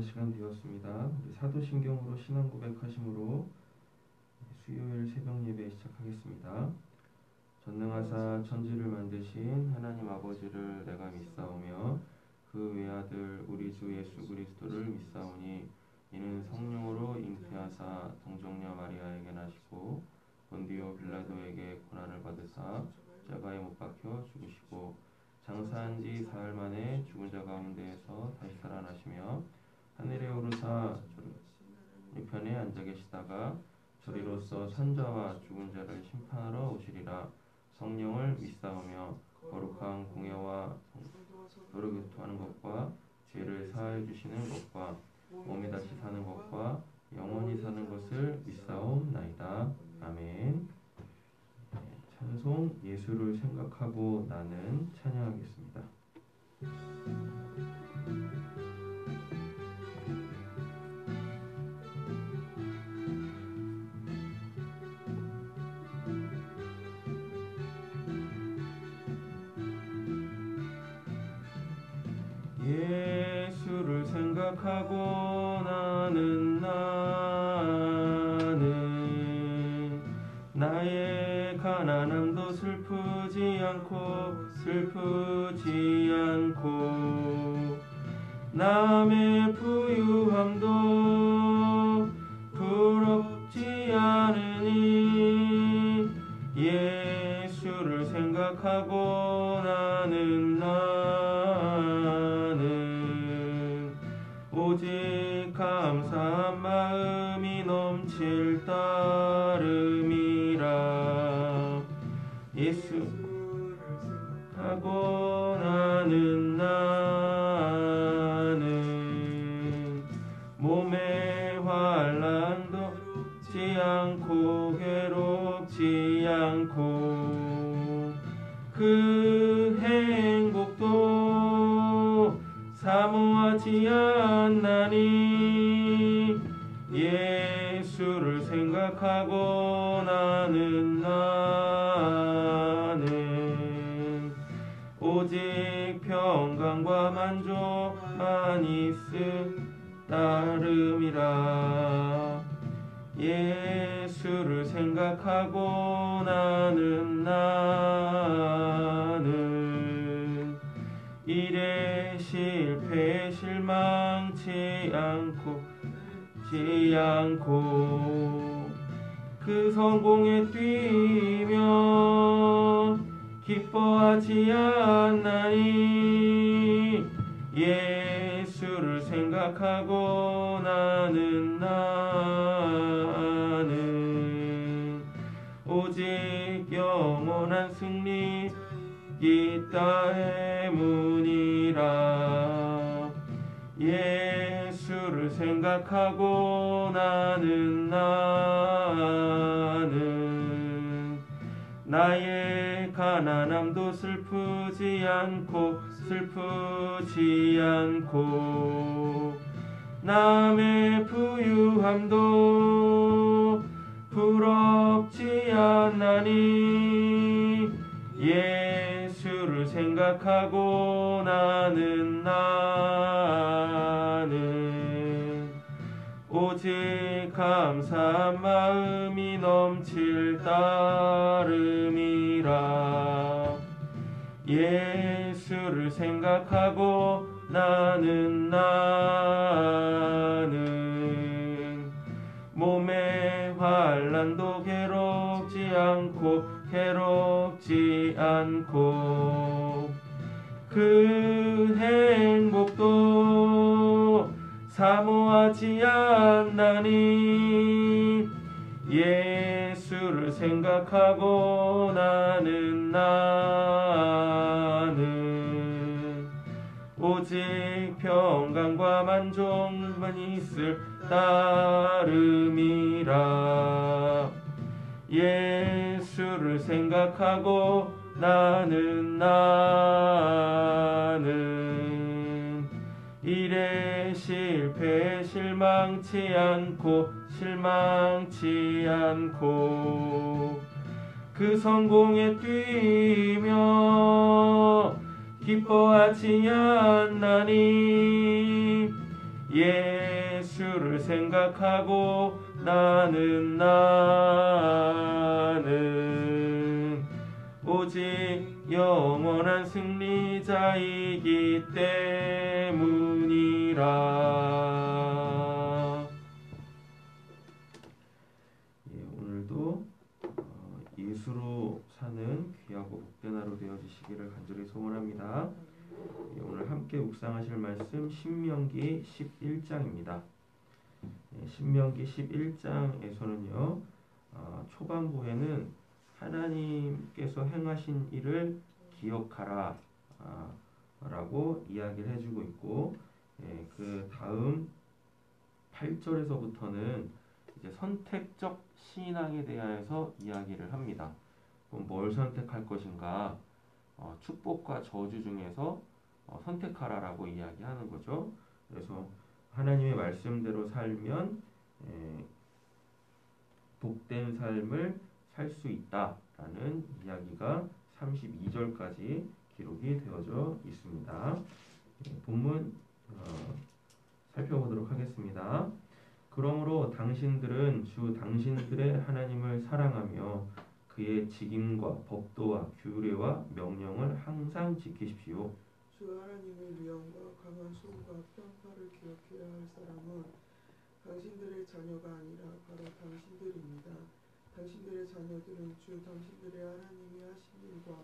시간 되었습니다. 우리 사도신경으로 신앙 고백하심으로 수요일 새벽 예배 시작하겠습니다. 전능하사 천지를 만드신 하나님 아버지를 내가 믿사오며 그 외아들 우리 주 예수 그리스도를 믿사오니 이는 성령으로 잉태하사 동정녀 마리아에게 나시고 본디오 빌라도에게 고난을 받으사 십자가에 못 박혀 죽으시고 장사한 지 사흘 만에 죽은 자 가운데에서 다시 살아나시며 하늘에 오르사 우편에 앉아 계시다가 저리로서 산자와 죽은 자를 심판하러 오시리라. 성령을 믿사오며 거룩한 공예와 서로 교통하는 것과 죄를 사하여 주시는 것과 몸이 다시 사는 것과 영원히 사는 것을 믿사옵나이다. 아멘. 찬송 예수를 생각하고 나는 찬양하겠습니다. 예수를 생각하고 나는 나의 가난함도 슬프지 않고 남의 부유함도 부럽지 않으니 예수를 생각하고 나는 오직 감사한 마음이 넘칠 따름이라. 예수를 생각하고 나는 몸의 환난도 괴롭지 않고 그 행복도 사모하지 않나니 예수를 생각하고 나는 오직 평강과 만족만 있을 따름이라. 예수를 생각하고 나는 일에 실패에 실망치 않고 그 성공에 뛰며 기뻐하지 않나니 예수를 생각하고 나는 오직 영원한 승리 있다 때문이라. 예수를 생각하고 나는 나의 가난함도 슬프지 않고 남의 부유함도 부럽지 않나니 예수를 생각하고 나는 오직 감사한 마음이 넘칠 따름이라. 예수를 생각하고 나는 몸의 환난도 괴롭지 않고 그 행복도 사모하지 않나니 예수를 생각하고 나는 오직 평강과 만족만 있을 따름이라. 예수를 생각하고 나는 일에 실패에 실망치 않고 그 성공에 뛰며 기뻐하지 않나니 예수를 생각하고 나는 오직 영원한 승리자이기 때문이라. 예, 오늘도 예수로 사는 귀하고 복된 하루 되어주시기를 간절히 소원합니다. 예, 오늘 함께 묵상하실 말씀 신명기 11장입니다. 예, 신명기 11장에서는요 초반부에는 하나님께서 행하신 일을 기억하라 라고 이야기를 해주고 있고, 예, 그 다음 8절에서부터는 이제 선택적 신앙에 대하여서 이야기를 합니다. 그럼 뭘 선택할 것인가? 축복과 저주 중에서 선택하라라고 이야기하는 거죠. 그래서 하나님의 말씀대로 살면 복된 삶을 살 수 있다라는 이야기가 32절까지 기록이 되어져 있습니다. 본문 살펴보도록 하겠습니다. 그러므로 당신들은 주 당신들의 하나님을 사랑하며 그의 직임과 법도와 규례와 명령을 항상 지키십시오. 주 하나님의 위엄과 강한 손과 편파를 기억해야 할 사람은 당신들의 자녀가 아니라 바로 당신들입니다. 당신들의 자녀들은 주 당신들의 하나님이 하신 일과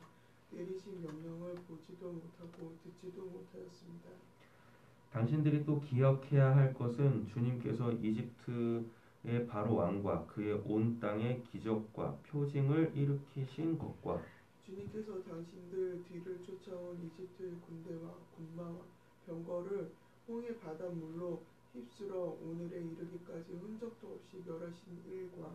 내리신 명령을 보지도 못하고 듣지도 못하였습니다. 당신들이 또 기억해야 할 것은 주님께서 이집트의 바로 왕과 그의 온 땅에 기적과 표징을 일으키신 것과 주님께서 당신들 뒤를 쫓아온 이집트의 군대와 군마와 병거를 홍해 바닷물로 휩쓸어 오늘에 이르기까지 흔적도 없이 멸하신 일과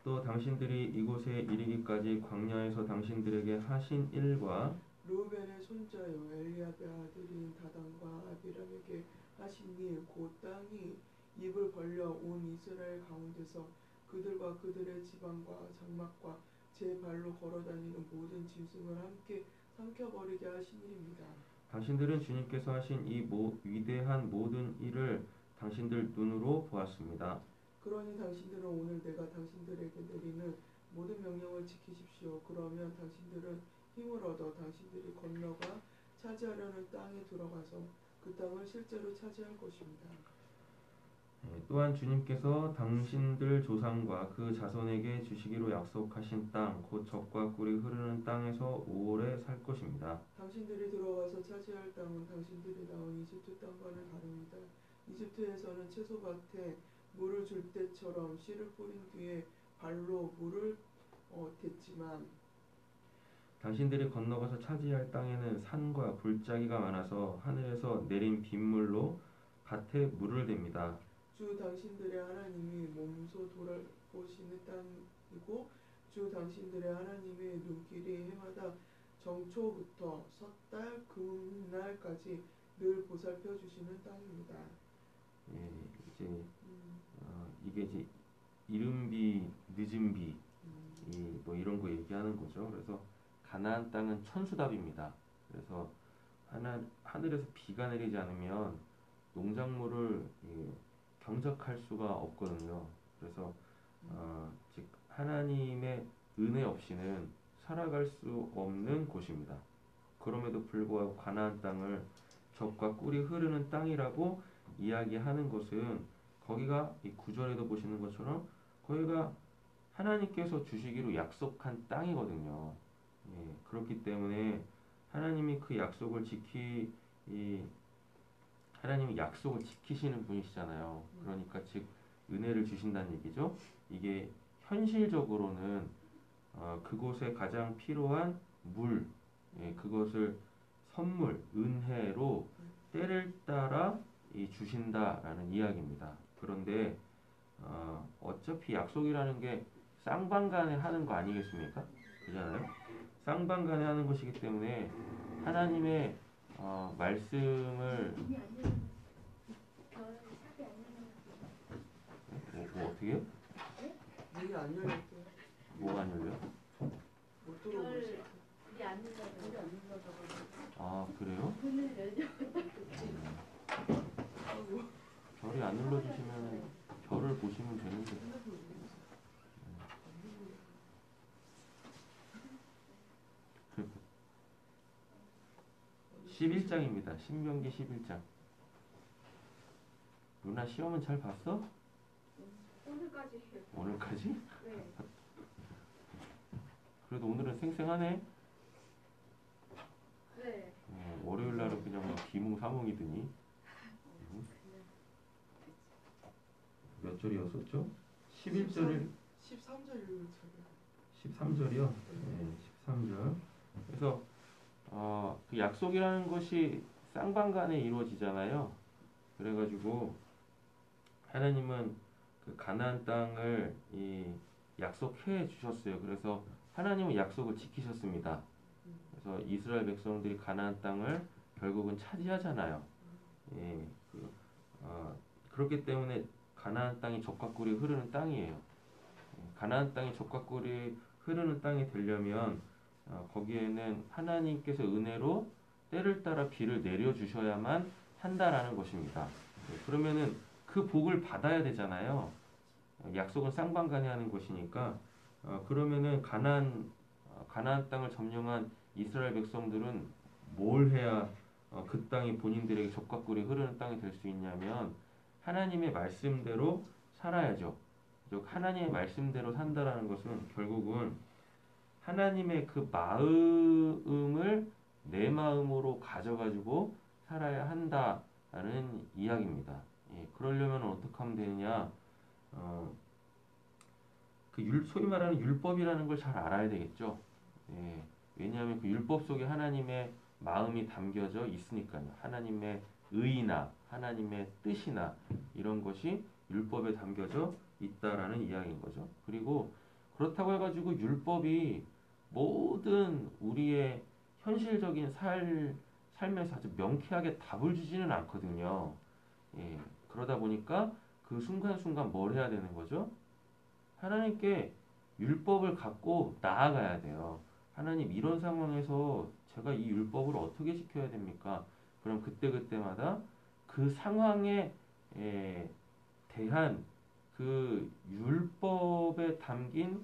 또 당신들이 이곳에 이르기까지 광야에서 당신들에게 하신 일과 르우벤의 손자여 엘리압의 아들인 다단과 아비람에게 하신 일 곧 땅이 입을 벌려 온 이스라엘 가운데서 그들과 그들의 지방과 장막과 제 발로 걸어다니는 모든 짐승을 함께 삼켜버리게 하신 일입니다. 당신들은 주님께서 하신 이 위대한 모든 일을 당신들 눈으로 보았습니다. 그러니 당신들은 오늘 내가 당신들에게 내리는 모든 명령을 지키십시오. 그러면 당신들은 힘을 얻어 당신들이 건너가 차지하려는 땅에 들어가서 그 땅을 실제로 차지할 것입니다. 또한 주님께서 당신들 조상과 그 자손에게 주시기로 약속하신 땅, 곧 젖과 꿀이 흐르는 땅에서 오래 살 것입니다. 당신들이 들어가서 차지할 땅은 당신들이 나온 이집트 땅과는 다릅니다. 이집트에서는 채소밭에 물을 줄 때처럼 씨를 뿌린 뒤에 발로 물을 댔지만 당신들이 건너가서 차지할 땅에는 산과 불짜기가 많아서 하늘에서 내린 빗물로 밭에 물을 댑니다. 주 당신들의 하나님이 몸소 돌아보시는 땅이고 주 당신들의 하나님의 눈길이 해마다 정초부터 섣달 금날까지 늘 보살펴 주시는 땅입니다. 예, 이제 이게 이제 이른 비, 늦은 비, 뭐 이런 거 얘기하는 거죠. 그래서 가나안 땅은 천수답입니다. 그래서 하늘에서 비가 내리지 않으면 농작물을 경작할 수가 없거든요. 그래서 즉 하나님의 은혜 없이는 살아갈 수 없는 곳입니다. 그럼에도 불구하고 가나안 땅을 젖과 꿀이 흐르는 땅이라고 이야기하는 것은 거기가 이 9절에도 보시는 것처럼 거기가 하나님께서 주시기로 약속한 땅이거든요. 예, 그렇기 때문에 하나님이 그 약속을 하나님이 약속을 지키시는 분이시잖아요. 그러니까 즉 은혜를 주신다는 얘기죠. 이게 현실적으로는 그곳에 가장 필요한 물, 그것을 선물, 은혜로 때를 따라 주신다라는 이야기입니다. 그런데 어차피 약속이라는 게 쌍방간에 하는 거 아니겠습니까? 그잖아요. 쌍방간에 하는 것이기 때문에 하나님의 말씀을 뭐 어떻게요? 문이 안 열렸대요. 뭐가 안 열려? 못 들어오고 아 그래요? 아이고. 별이 안 눌러주시면 별을 보시면 되는데. 핸드폰 보면서. 11장입니다. 신명기 11장. 누나 시험은 잘 봤어? 오늘까지. 오늘까지? 네. 그래도 오늘은 쌩쌩하네. 네. 월요일 날은 그냥 막 비몽사몽이더니. 몇 절이었었죠? 11절을 13절 13절이요. 네, 13절. 그래서 그 약속이라는 것이 쌍방간에 이루어지잖아요. 그래가지고 하나님은 그 가나안 땅을 약속해 주셨어요. 그래서 하나님은 약속을 지키셨습니다. 그래서 이스라엘 백성들이 가나안 땅을 결국은 차지하잖아요. 예, 그렇기 때문에 가나안 땅이 젖과 꿀이 흐르는 땅이에요. 가나안 땅이 젖과 꿀이 흐르는 땅이 되려면 거기에는 하나님께서 은혜로 때를 따라 비를 내려주셔야만 한다라는 것입니다. 그러면은 그 복을 받아야 되잖아요. 약속은 쌍방간에 하는 것이니까 그러면은 가나안 땅을 점령한 이스라엘 백성들은 뭘 해야 그 땅이 본인들에게 젖과 꿀이 흐르는 땅이 될 수 있냐면 하나님의 말씀대로 살아야죠. 즉 하나님의 말씀대로 산다라는 것은 결국은 하나님의 그 마음을 내 마음으로 가져가지고 살아야 한다라는 이야기입니다. 예, 그러려면 어떻게 하면 되느냐? 소위 말하는 율법이라는 걸 잘 알아야 되겠죠. 예, 왜냐하면 그 율법 속에 하나님의 마음이 담겨져 있으니까요. 하나님의 의나 하나님의 뜻이나 이런 것이 율법에 담겨져 있다라는 이야기인 거죠. 그리고 그렇다고 해가지고 율법이 모든 우리의 현실적인 삶에서 아주 명쾌하게 답을 주지는 않거든요. 예, 그러다 보니까 그 순간순간 뭘 해야 되는 거죠? 하나님께 율법을 갖고 나아가야 돼요. 하나님, 이런 상황에서 제가 이 율법을 어떻게 지켜야 됩니까? 그럼 그때그때마다 그 상황에 대한 그 율법에 담긴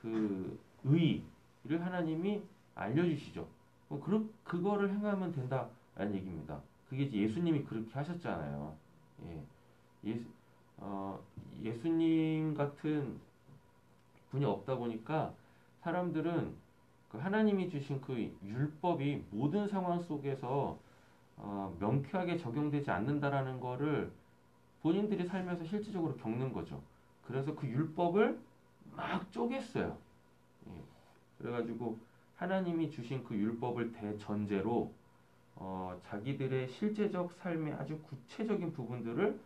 그 의를 하나님이 알려주시죠. 그거를 행하면 된다라는 얘기입니다. 그게 이제 예수님이 그렇게 하셨잖아요. 예수님 같은 분이 없다 보니까 사람들은 그 하나님이 주신 그 율법이 모든 상황 속에서 명쾌하게 적용되지 않는다라는 거를 본인들이 살면서 실질적으로 겪는 거죠. 그래서 그 율법을 막 쪼갰어요. 예. 그래가지고 하나님이 주신 그 율법을 대전제로 자기들의 실제적 삶의 아주 구체적인 부분들을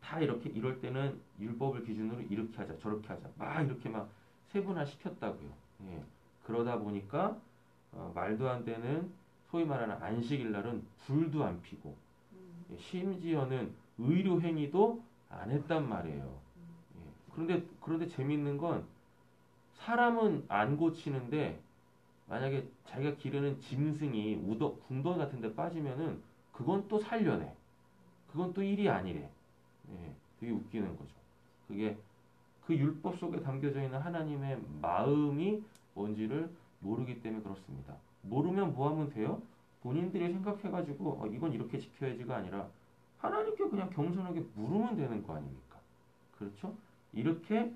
다 이렇게 이럴 때는 율법을 기준으로 이렇게 하자 저렇게 하자 막 이렇게 막 세분화 시켰다고요. 예. 그러다 보니까 말도 안 되는 소위 말하는 안식일 날은 불도 안 피고 심지어는 의료 행위도 안 했단 말이에요. 예. 그런데 재밌는 건 사람은 안 고치는데 만약에 자기가 기르는 짐승이 궁덩이 같은 데 빠지면은 그건 또 살려내. 그건 또 일이 아니래. 예, 되게 웃기는 거죠. 그게 그 율법 속에 담겨져 있는 하나님의 마음이 뭔지를 모르기 때문에 그렇습니다. 모르면 뭐 하면 돼요? 본인들이 생각해가지고 이건 이렇게 지켜야지가 아니라 하나님께 그냥 겸손하게 물으면 되는 거 아닙니까? 그렇죠? 이렇게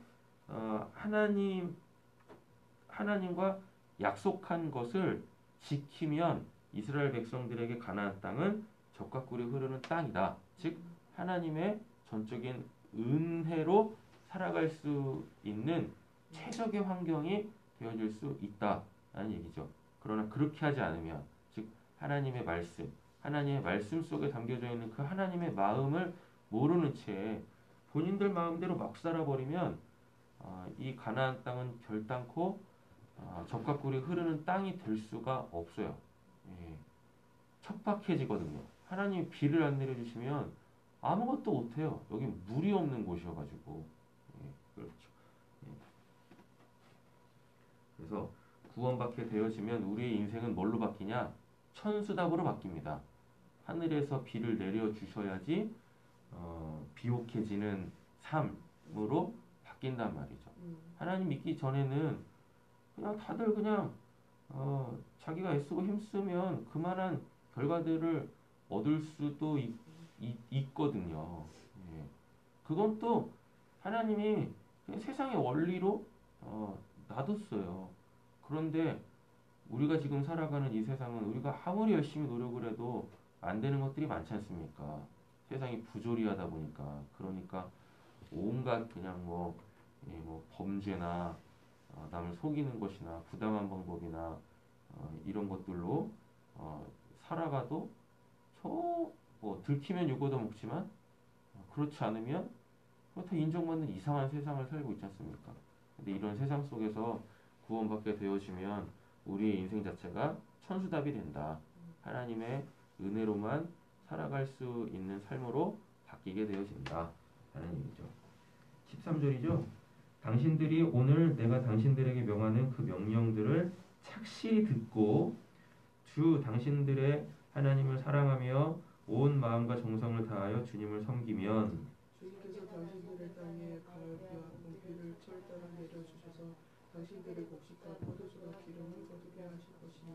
하나님과 약속한 것을 지키면 이스라엘 백성들에게 가나안 땅은 젖과 꿀이 흐르는 땅이다. 즉 하나님의 전적인 은혜로 살아갈 수 있는 최적의 환경이 되어질 수 있다라는 얘기죠. 그러나 그렇게 하지 않으면, 즉 하나님의 말씀 속에 담겨져 있는 그 하나님의 마음을 모르는 채 본인들 마음대로 막 살아버리면 이 가나안 땅은 결단코 젖과 꿀이 흐르는 땅이 될 수가 없어요. 예, 척박해지거든요. 하나님이 비를 안 내려주시면 아무것도 못해요. 여기 물이 없는 곳이어가지고. 예, 그렇죠. 예. 그래서 구원받게 되어지면 우리의 인생은 뭘로 바뀌냐? 천수답으로 바뀝니다. 하늘에서 비를 내려주셔야지 비옥해지는 삶으로 바뀐단 말이죠. 하나님 믿기 전에는 그냥 다들 그냥 자기가 애쓰고 힘쓰면 그만한 결과들을 얻을 수도 있거든요. 예. 그건 또 하나님이 그냥 세상의 원리로 놔뒀어요. 그런데 우리가 지금 살아가는 이 세상은 우리가 아무리 열심히 노력을 해도 안 되는 것들이 많지 않습니까? 세상이 부조리하다 보니까. 그러니까 온갖 그냥 뭐 범죄나 남을 속이는 것이나 부당한 방법이나 이런 것들로 살아가도 뭐 들키면 욕 얻어먹지만 그렇지 않으면 그렇다 인정받는 이상한 세상을 살고 있지 않습니까? 근데 이런 세상 속에서 구원받게 되어지면 우리의 인생 자체가 천수답이 된다. 하나님의 은혜로만 살아갈 수 있는 삶으로 바뀌게 되어진다. 라는 얘기죠. 13절이죠. 당신들이 오늘 내가 당신들에게 명하는 그 명령들을 착실히 듣고 주 당신들의 하나님을 사랑하며 온 마음과 정성을 다하여 주님을 섬기면 주님께서 당신들의 땅에 가을비와 봄비를 철저히 내려주셔서 당신들의 곡식과 포도주와 기름을 거두게 하실 것이며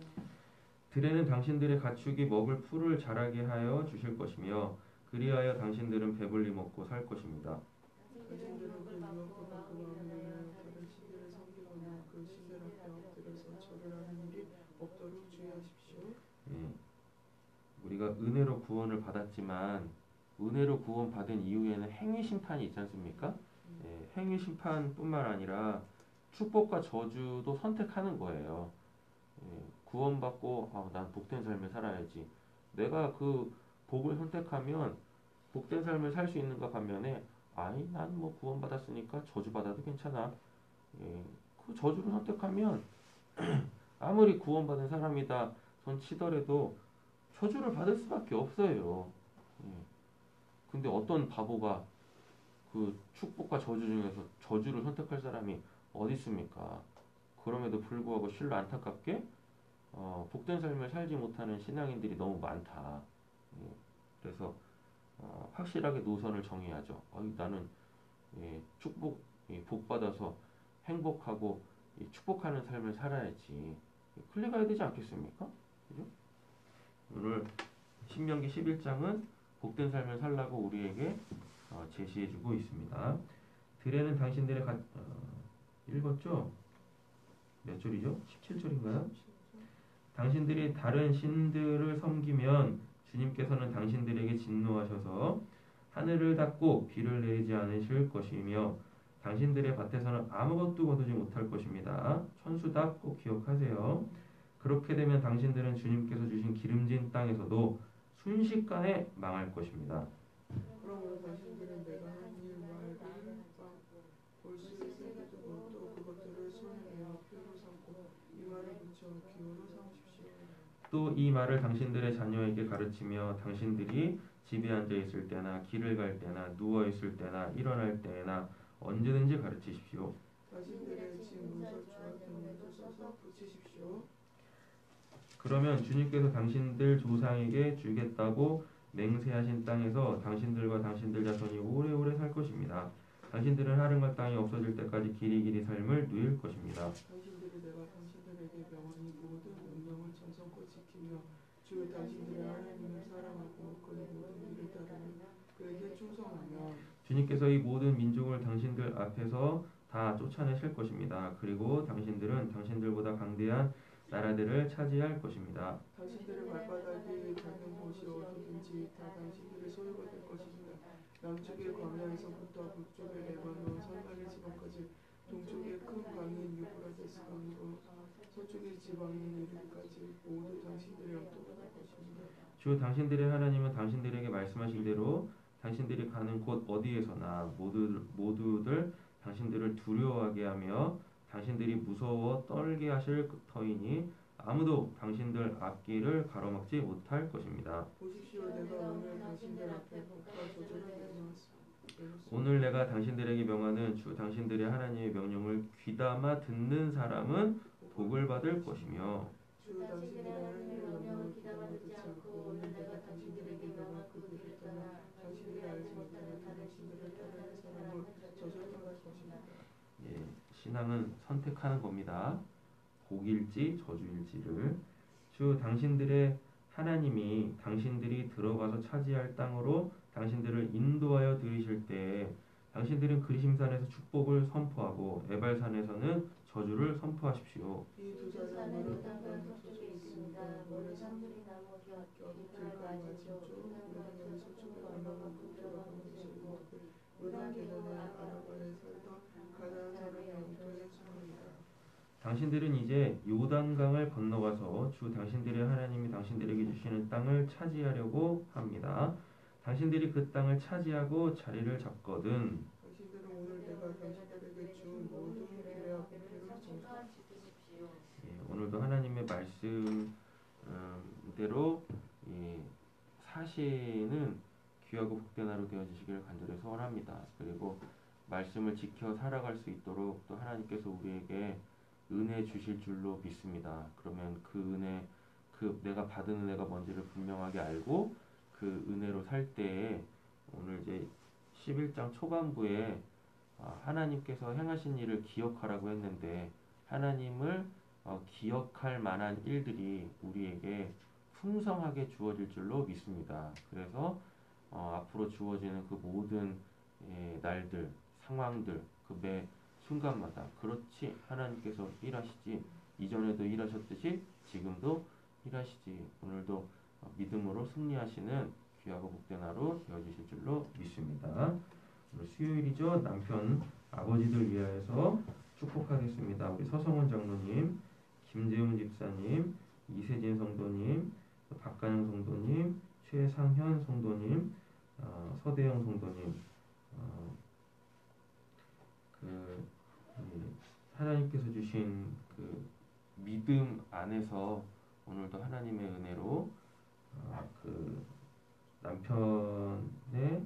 들에는 당신들의 가축이 먹을 풀을 자라게 하여 주실 것이며 그리하여 당신들은 배불리 먹고 살 것입니다. 당신들은 그 유혹보다 그 마음을 위하여 다른 신들을 섬기거나 그 신들 앞에 엎드려서 절을 하는 일이 없도록 주의하십시오. 예. 우리가 은혜로 구원을 받았지만 은혜로 구원받은 이후에는 행위 심판이 있지 않습니까? 예, 행위 심판뿐만 아니라 축복과 저주도 선택하는 거예요. 예, 구원받고 난 복된 삶을 살아야지. 내가 그 복을 선택하면 복된 삶을 살 수 있는가 반면에 아니 난 뭐 구원받았으니까 저주받아도 괜찮아. 예, 그 저주를 선택하면 아무리 구원받은 사람이다 손 치더라도 저주를 받을 수밖에 없어요. 예. 근데 어떤 바보가 그 축복과 저주 중에서 저주를 선택할 사람이 어디 있습니까? 그럼에도 불구하고 실로 안타깝게 복된 삶을 살지 못하는 신앙인들이 너무 많다. 예. 그래서 확실하게 노선을 정해야죠. 나는 복 받아서 행복하고 축복하는 삶을 살아야지. 클릭 가야 되지 않겠습니까? 그죠? 오늘 신명기 11장은 복된 삶을 살라고 우리에게 제시해주고 있습니다. 들에는 당신들의 읽었죠? 몇 절이죠? 17절인가요? 당신들이 다른 신들을 섬기면 주님께서는 당신들에게 진노하셔서 하늘을 닫고 비를 내리지 않으실 것이며 당신들의 밭에서는 아무것도 거두지 못할 것입니다. 천수답 꼭 기억하세요. 그렇게 되면 당신들은 주님께서 주신 기름진 땅에서도 순식간에 망할 것입니다. 그러므로 당신들은 내가 한 일 말을 볼수 있게 두고 또 그것들을 손에 내어 표로 삼고 이 말을 붙여 기호로 삼으십시오. 또 이 말을 당신들의 자녀에게 가르치며 당신들이 집에 앉아 있을 때나 길을 갈 때나 누워 있을 때나 일어날 때나 언제든지 가르치십시오. 당신들의 집 문설주와 등물도 써서 붙이십시오. 그러면 주님께서 당신들 조상에게 주겠다고 맹세하신 땅에서 당신들과 당신들 자손이 오래오래 살 것입니다. 당신들은 하늘과 땅이 없어질 때까지 길이길이 삶을 누릴 것입니다. 당신들이 내가 당신들에게 명하니 모든 명령을 정성껏 지키며 주 당신들의 하나님을 사랑하고 그의 모든 일을 따르며 그에게 충성하며 주님께서 이 모든 민족을 당신들 앞에서 다 쫓아내실 것입니다. 그리고 당신들은 당신들보다 강대한 나라들을 차지할 것입니다. 당신들의 발바닥이 닿는 곳이 어디든지 다 당신들의 소유가 될 것입니다. 남쪽의 광야에서부터 북쪽의 레바논 산맥의 지방까지 동쪽의 큰 강인 유프라테스 강으로 서쪽의 지방인 이르기까지 모두 당신들의 영토가 될 것입니다. 주 당신들의 하나님은 당신들에게 말씀하신 대로 당신들이 가는 곳 어디에서나 모두들 당신들을 두려워하게 하며 당신들이 무서워 떨게 하실 터이니 아무도 당신들 앞길을 가로막지 못할 것입니다. 보십시오, 내가 오늘 당신들 앞에 복과 저주를 내놓았습니다. 오늘 내가 당신들에게 명하는 주 당신들의 하나님의 명령을 귀담아 듣는 사람은 복을 받을 것이며 주 당신들의 하나님의 명령을 귀담아 듣지 않고 오늘 내가 당신들에게 명한 그 길을 떠나 당신들이 알지 못한 당신들을 따르는 사람은 저주당할 것입니다. 예, 신앙은 선택하는 겁니다. 복일지 저주일지를. 주 당신들의 하나님이 당신들이 들어가서 차지할 땅으로 당신들을 인도하여 들이실 때 당신들은 그리심산에서 축복을 선포하고 에발산에서는 저주를 선포하십시오. 이 두 사람은 땅과 서쪽에 있습니다. 모래 산들이 나무 곁길과 맞은 쪽 요단강의 서쪽에 올라온 북쪽과 동쪽이고 요단 계단의 아라바에 살던 가나안 사람의 영토에 속합니다. 당신들은 이제 요단강을 건너가서 주 당신들의 하나님이 당신들에게 주시는 땅을 차지하려고 합니다. 당신들이 그 땅을 차지하고 자리를 잡거든 당신들은 오늘 내가 당신들에게 준 모든 규례와 법규를 정수 예, 오늘도 하나님의 말씀대로 사시는 귀하고 복된 하루 되어주시기를 간절히 소원합니다. 그리고 말씀을 지켜 살아갈 수 있도록 또 하나님께서 우리에게 은혜 주실 줄로 믿습니다. 그러면 그 은혜, 내가 받은 은혜가 뭔지를 분명하게 알고 그 은혜로 살 때에 오늘 이제 11장 초반부에 하나님께서 행하신 일을 기억하라고 했는데 하나님을 기억할 만한 일들이 우리에게 풍성하게 주어질 줄로 믿습니다. 그래서 앞으로 주어지는 그 모든 날들, 상황들, 그 매 순간마다 그렇지 하나님께서 일하시지 이전에도 일하셨듯이 지금도 일하시지 오늘도 믿음으로 승리하시는 귀하고 복된 하루 되어주실 줄로 믿습니다. 오늘 수요일이죠. 남편 아버지들 위하여서 축복하겠습니다. 우리 서성원 장로님, 김재훈 집사님, 이세진 성도님, 박간영 성도님, 최상현 성도님, 서대영 성도님, 하나님께서 주신 그 믿음 안에서 오늘도 하나님의 은혜로 그 남편의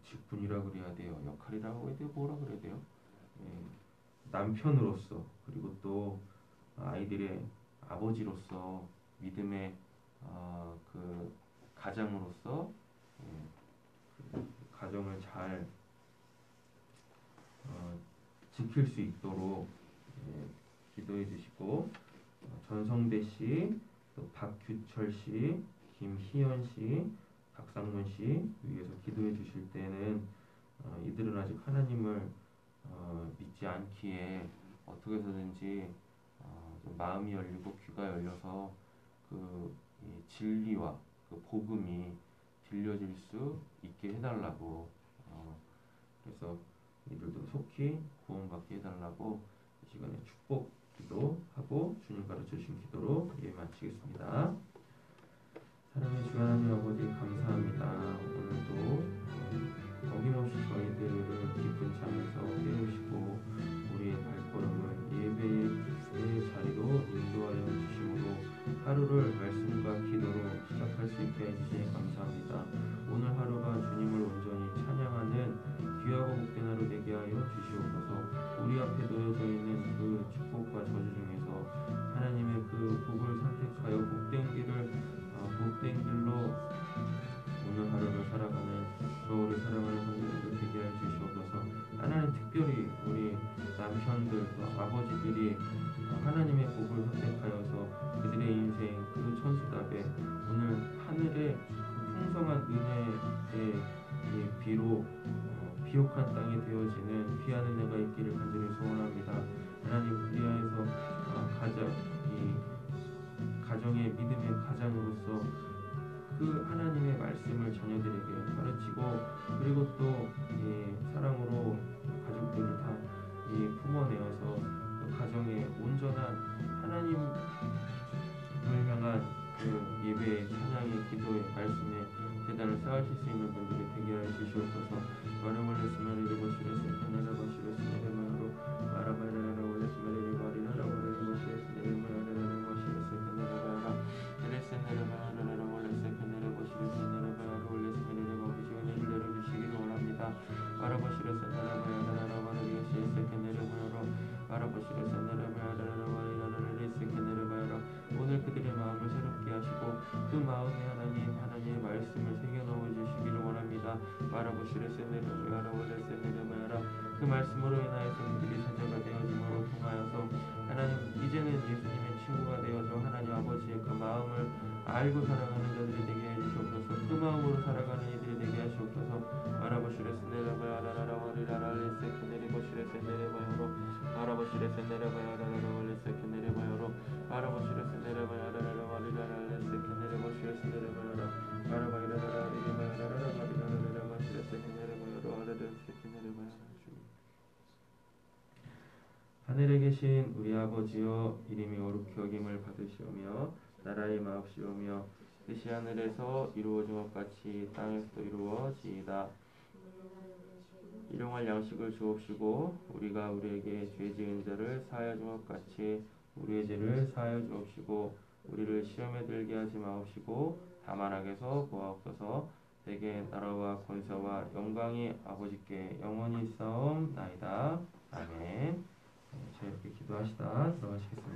직분이라고 그래야 돼요. 역할이라고 해야 돼요. 뭐라 그래야 돼요? 남편으로서 그리고 또 아이들의 아버지로서 믿음의 그 가장으로서 그 가정을 잘 지킬 수 있도록 기도해 주시고 전성대 씨, 또 박규철 씨, 김희연 씨, 박상문 씨 위해서 기도해 주실 때는 이들은 아직 하나님을 믿지 않기에 어떻게 해서든지 좀 마음이 열리고 귀가 열려서 그 진리와 그 복음이 들려질 수 있게 해달라고 그래서 이들도 속히 구원받게 해달라고 이 시간에 축복 기도하고 주님 가르쳐주신 기도로 마치겠습니다. 사랑의 주 하나님 아버지 감사합니다. 오늘도 어김없이 저희들을 깊은 잠에서 깨우시고 우리의 발걸음을 예배의 자리로 인도하여 주심으로 하루를 말씀과 기도로 시작할 수 있게 해주시니 감사합니다. 오늘 하루가 주님을 온전히 찬양하는 귀하고 복된 하루 되게 하여 주시옵소서. 우리 앞에 놓여져 있는 그 축복과 저주 중에서 하나님의 그 복을 선택하여 복된 길로 오늘 하루를 살아가는 저우리 사랑하는 성도들 되게 하여 주시옵소서. 하나님 특별히 우리 남편들 또 아버지들이 하나님의 복을 선택하여서 그들의 인생 그 천수답에 오늘 하늘의 풍성한 은혜의 비로 비옥한 땅이 되어지는 귀한 은혜가 있기를 간절히 소원합니다. 하나님 그리하여서 가정의 믿음의 가장으로서 그 하나님의 말씀을 자녀들에게 가르치고 그리고 또 사랑으로 가족들을 다 품어내어서 그 가정의 온전한 하나님을 향한 그 예배의 찬양의 기도의 말씀의 재단을 쌓으실 수 있는 분들이 되게 하여 주시옵소서. 마라몰레스마리를 보시레스 나라바시레스네레마로 마라바라라 올레스마리를 바리나라 올레스마리레스네레마라라 보시레스 나라바라 엘레스네레마라라 올레스네레 보시레스 나라바라 올레스마리레 보시오니 내려주시기를 원합니다. 마라보시레스 나라바라라 바라리시레스 네레마로 마라보시레스 나라바라라 바리나라 레스네레마로 오늘 그들의 마음을 새롭게 하시고 그 마음에 하나님의 말씀을 새겨 넣어 주시기를 원합니다. 그 말씀으로 인하여서 우리들이 자녀가 되어짐으로 통하여서 하나님 이제는 예수님의 친구가 되어서 하나님 아버지의 그 마음을 알고 살아가는 자들이 되게 해주시옵소서. 그 마음으로 살아가는 이들이 되게 하시옵소서. 하늘에 계신 우리 아버지여, 이름이 거룩히 여김을 받으시오며 나라의 마옵시오며 뜻이 하늘에서 이루어진 것 같이 땅에서도 이루어지이다. 일용할 양식을 주옵시고 우리가 우리에게 죄 지은 자를 사하여 준 것 같이 우리의 죄를 사하여 주옵시고 우리를 시험에 들게 하지 마옵시고 다만 악에서 구하옵소서. 대개 나라와 권세와 영광이 아버지께 영원히 있사옵나이다. 아멘. 자, 이렇게 기도하시다 들어가시겠습니다.